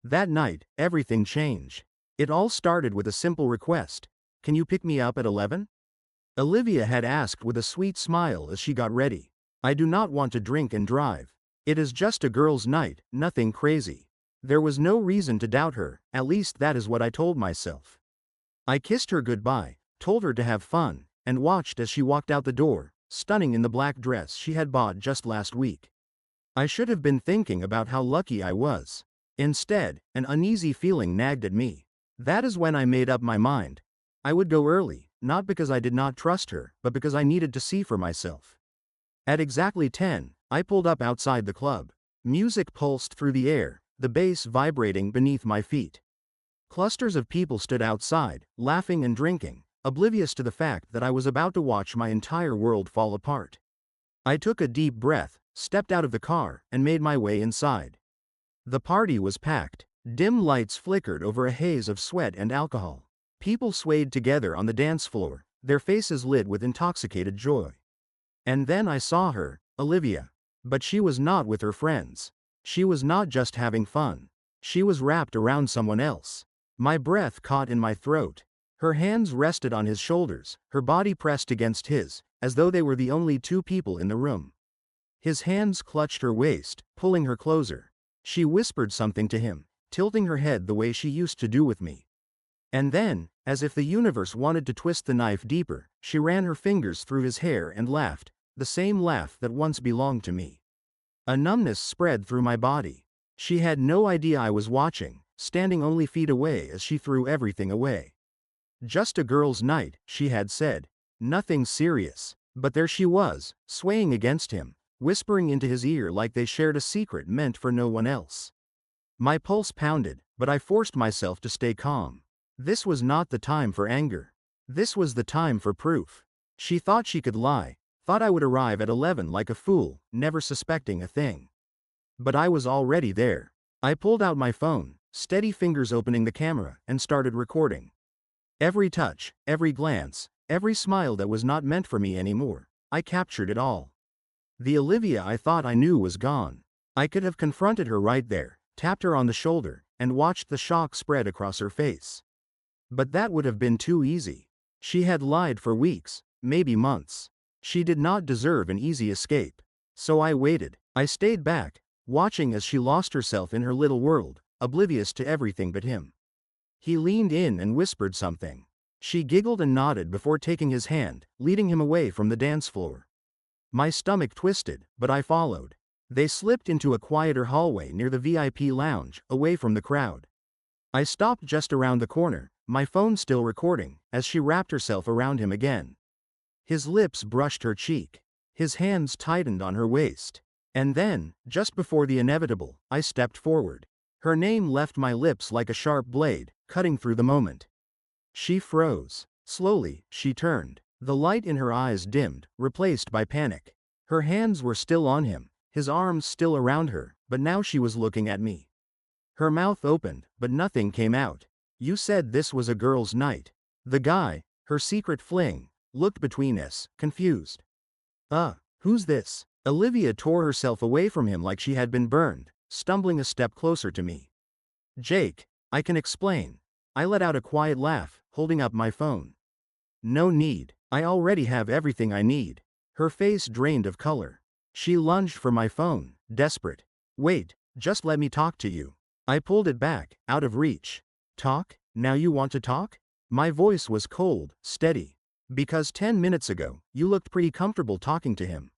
That night, everything changed. It all started with a simple request. Can you pick me up at 11? Olivia had asked with a sweet smile as she got ready. I do not want to drink and drive. It is just a girls' night, nothing crazy. There was no reason to doubt her, at least that is what I told myself. I kissed her goodbye, told her to have fun, and watched as she walked out the door, stunning in the black dress she had bought just last week. I should have been thinking about how lucky I was. Instead, an uneasy feeling nagged at me. That is when I made up my mind. I would go early, not because I did not trust her, but because I needed to see for myself. At exactly 10, I pulled up outside the club. Music pulsed through the air, the bass vibrating beneath my feet. Clusters of people stood outside, laughing and drinking, oblivious to the fact that I was about to watch my entire world fall apart. I took a deep breath, stepped out of the car, and made my way inside. The party was packed. Dim lights flickered over a haze of sweat and alcohol. People swayed together on the dance floor, their faces lit with intoxicated joy. And then I saw her, Olivia. But she was not with her friends. She was not just having fun. She was wrapped around someone else. My breath caught in my throat. Her hands rested on his shoulders, her body pressed against his, as though they were the only two people in the room. His hands clutched her waist, pulling her closer. She whispered something to him, tilting her head the way she used to do with me. And then, as if the universe wanted to twist the knife deeper, she ran her fingers through his hair and laughed, the same laugh that once belonged to me. A numbness spread through my body. She had no idea I was watching, standing only feet away as she threw everything away. Just a girl's night, she had said. Nothing serious. But there she was, swaying against him, whispering into his ear like they shared a secret meant for no one else. My pulse pounded, but I forced myself to stay calm. This was not the time for anger. This was the time for proof. She thought she could lie, thought I would arrive at 11 like a fool, never suspecting a thing. But I was already there. I pulled out my phone, steady fingers opening the camera, and started recording. Every touch, every glance, every smile that was not meant for me anymore, I captured it all. The Olivia I thought I knew was gone. I could have confronted her right there, tapped her on the shoulder, and watched the shock spread across her face. But that would have been too easy. She had lied for weeks, maybe months. She did not deserve an easy escape. So I waited. I stayed back, watching as she lost herself in her little world, oblivious to everything but him. He leaned in and whispered something. She giggled and nodded before taking his hand, leading him away from the dance floor. My stomach twisted, but I followed. They slipped into a quieter hallway near the VIP lounge, away from the crowd. I stopped just around the corner, my phone still recording, as she wrapped herself around him again. His lips brushed her cheek. His hands tightened on her waist. And then, just before the inevitable, I stepped forward. Her name left my lips like a sharp blade, cutting through the moment. She froze. Slowly, she turned. The light in her eyes dimmed, replaced by panic. Her hands were still on him, his arms still around her, but now she was looking at me. Her mouth opened, but nothing came out. You said this was a girl's night. The guy, her secret fling, looked between us, confused. Who's this? Olivia tore herself away from him like she had been burned, stumbling a step closer to me. Jake, I can explain. I let out a quiet laugh, holding up my phone. No need. I already have everything I need. Her face drained of color. She lunged for my phone, desperate. Wait, just let me talk to you. I pulled it back, out of reach. Talk? Now you want to talk? My voice was cold, steady. Because 10 minutes ago, you looked pretty comfortable talking to him.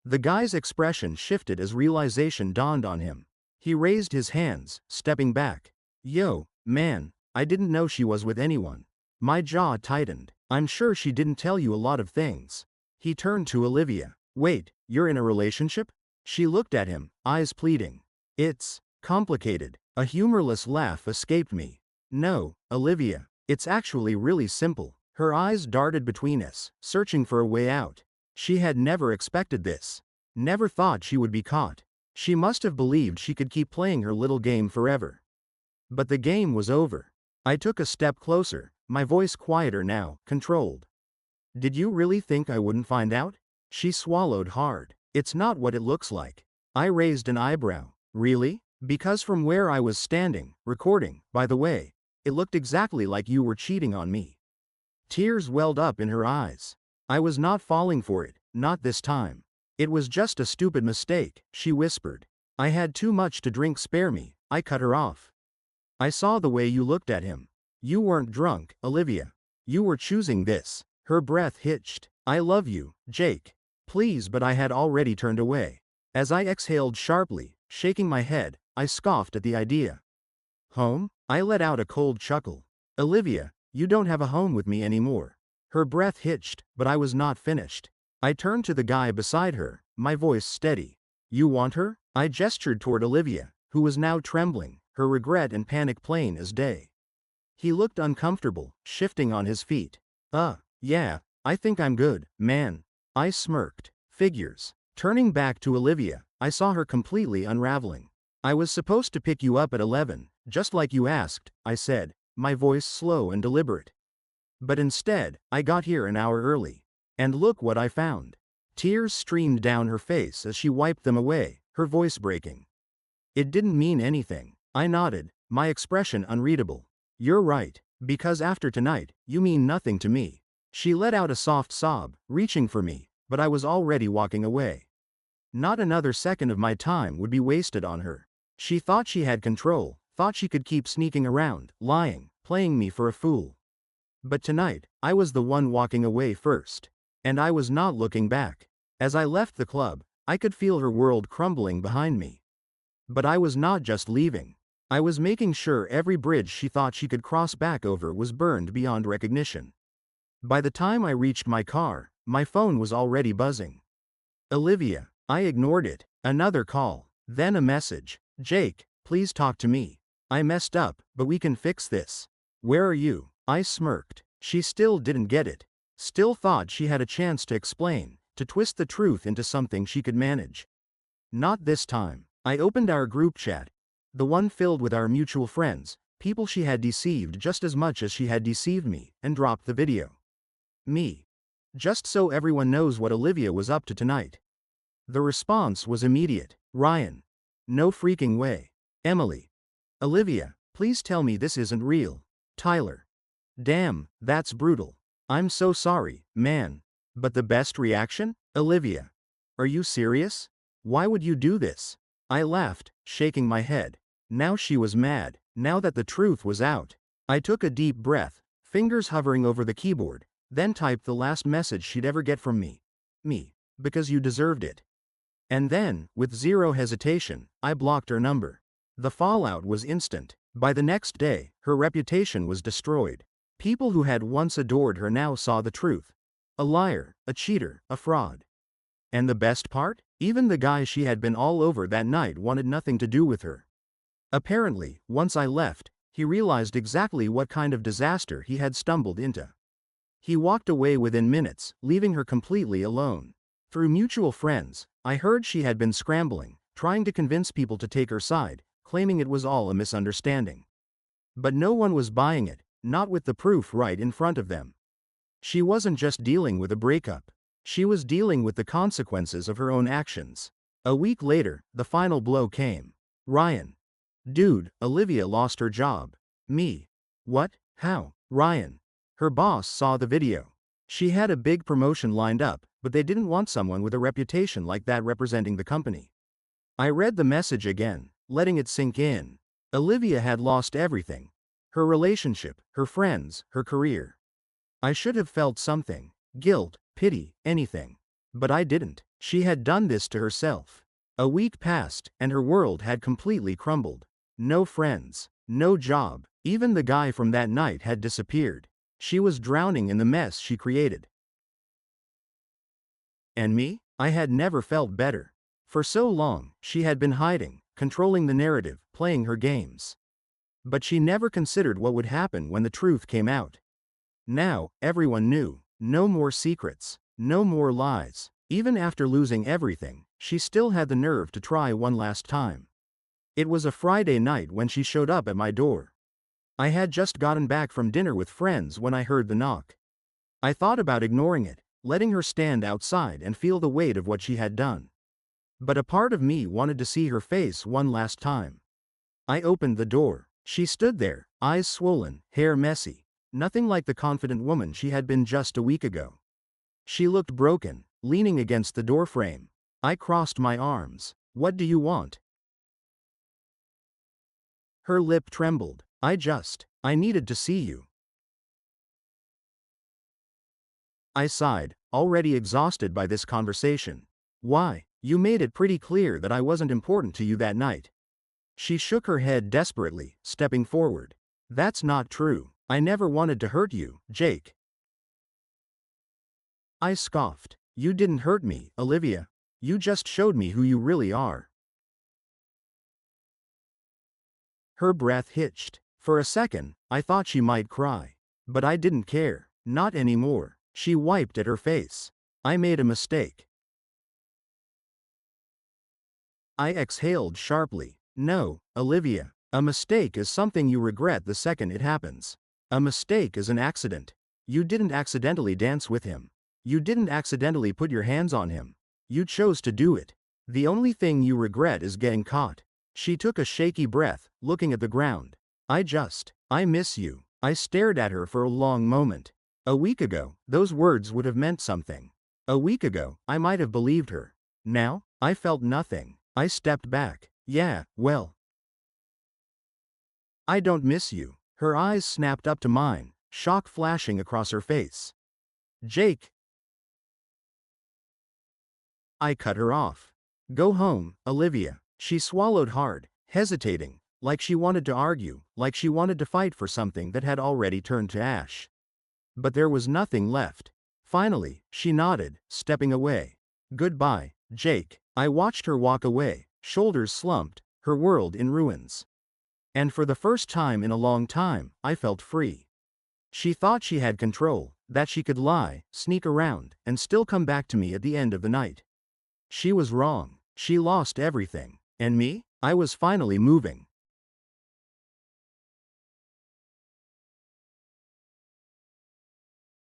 The guy's expression shifted as realization dawned on him. He raised his hands, stepping back. Yo, man, I didn't know she was with anyone. My jaw tightened. I'm sure she didn't tell you a lot of things. He turned to Olivia. Wait, you're in a relationship? She looked at him, eyes pleading. It's complicated. A humorless laugh escaped me. No, Olivia, it's actually really simple. Her eyes darted between us, searching for a way out. She had never expected this. Never thought she would be caught. She must have believed she could keep playing her little game forever. But the game was over. I took a step closer, my voice quieter now, controlled. Did you really think I wouldn't find out? She swallowed hard. It's not what it looks like. I raised an eyebrow. Really? Because from where I was standing, recording, by the way, it looked exactly like you were cheating on me. Tears welled up in her eyes. I was not falling for it, not this time. It was just a stupid mistake, she whispered. I had too much to drink, spare me, I cut her off. I saw the way you looked at him. You weren't drunk, Olivia. You were choosing this. Her breath hitched. I love you, Jake. Please, but I had already turned away. As I exhaled sharply, shaking my head, I scoffed at the idea. Home? I let out a cold chuckle. Olivia, you don't have a home with me anymore. Her breath hitched, but I was not finished. I turned to the guy beside her, my voice steady. You want her? I gestured toward Olivia, who was now trembling, her regret and panic plain as day. He looked uncomfortable, shifting on his feet. Yeah, I think I'm good, man. I smirked. Figures. Turning back to Olivia, I saw her completely unraveling. I was supposed to pick you up at 11, just like you asked, I said, my voice slow and deliberate. But instead, I got here an hour early. And look what I found. Tears streamed down her face as she wiped them away, her voice breaking. It didn't mean anything. I nodded, my expression unreadable. You're right, because after tonight, you mean nothing to me. She let out a soft sob, reaching for me, but I was already walking away. Not another second of my time would be wasted on her. She thought she had control, thought she could keep sneaking around, lying, playing me for a fool. But tonight, I was the one walking away first. And I was not looking back. As I left the club, I could feel her world crumbling behind me. But I was not just leaving. I was making sure every bridge she thought she could cross back over was burned beyond recognition. By the time I reached my car, my phone was already buzzing. Olivia. I ignored it. Another call. Then a message. Jake, please talk to me. I messed up, but we can fix this. Where are you? I smirked. She still didn't get it. Still thought she had a chance to explain, to twist the truth into something she could manage. Not this time. I opened our group chat. The one filled with our mutual friends, people she had deceived just as much as she had deceived me, and dropped the video. Me. Just so everyone knows what Olivia was up to tonight. The response was immediate. Ryan. No freaking way. Emily. Olivia, please tell me this isn't real. Tyler. Damn, that's brutal. I'm so sorry, man. But the best reaction? Olivia. Are you serious? Why would you do this? I laughed, shaking my head. Now she was mad, now that the truth was out. I took a deep breath, fingers hovering over the keyboard, then typed the last message she'd ever get from me. Me. Because you deserved it. And then, with zero hesitation, I blocked her number. The fallout was instant. By the next day, her reputation was destroyed. People who had once adored her now saw the truth. A liar, a cheater, a fraud. And the best part? Even the guy she had been all over that night wanted nothing to do with her. Apparently, once I left, he realized exactly what kind of disaster he had stumbled into. He walked away within minutes, leaving her completely alone. Through mutual friends, I heard she had been scrambling, trying to convince people to take her side, claiming it was all a misunderstanding. But no one was buying it, not with the proof right in front of them. She wasn't just dealing with a breakup. She was dealing with the consequences of her own actions. A week later, the final blow came. Ryan. Dude, Olivia lost her job. Me. What? How? Ryan. Her boss saw the video. She had a big promotion lined up, but they didn't want someone with a reputation like that representing the company. I read the message again, letting it sink in. Olivia had lost everything. Her relationship, her friends, her career. I should have felt something. Guilt, pity, anything. But I didn't. She had done this to herself. A week passed, and her world had completely crumbled. No friends. No job. Even the guy from that night had disappeared. She was drowning in the mess she created. And me? I had never felt better. For so long, she had been hiding, controlling the narrative, playing her games. But she never considered what would happen when the truth came out. Now, everyone knew. No more secrets. No more lies. Even after losing everything, she still had the nerve to try one last time. It was a Friday night when she showed up at my door. I had just gotten back from dinner with friends when I heard the knock. I thought about ignoring it, letting her stand outside and feel the weight of what she had done. But a part of me wanted to see her face one last time. I opened the door. She stood there, eyes swollen, hair messy. Nothing like the confident woman she had been just a week ago. She looked broken, leaning against the doorframe. I crossed my arms. What do you want? Her lip trembled. I needed to see you. I sighed, already exhausted by this conversation. Why? You made it pretty clear that I wasn't important to you that night. She shook her head desperately, stepping forward. That's not true. I never wanted to hurt you, Jake. I scoffed. You didn't hurt me, Olivia. You just showed me who you really are. Her breath hitched. For a second, I thought she might cry. But I didn't care. Not anymore. She wiped at her face. I made a mistake. I exhaled sharply. No, Olivia. A mistake is something you regret the second it happens. A mistake is an accident. You didn't accidentally dance with him. You didn't accidentally put your hands on him. You chose to do it. The only thing you regret is getting caught. She took a shaky breath, looking at the ground. I miss you. I stared at her for a long moment. A week ago, those words would have meant something. A week ago, I might have believed her. Now, I felt nothing. I stepped back. Yeah, well. I don't miss you. Her eyes snapped up to mine, shock flashing across her face. Jake. I cut her off. Go home, Olivia. She swallowed hard, hesitating, like she wanted to argue, like she wanted to fight for something that had already turned to ash. But there was nothing left. Finally, she nodded, stepping away. Goodbye, Jake. I watched her walk away, shoulders slumped, her world in ruins. And for the first time in a long time, I felt free. She thought she had control, that she could lie, sneak around, and still come back to me at the end of the night. She was wrong. She lost everything. And me? I was finally moving.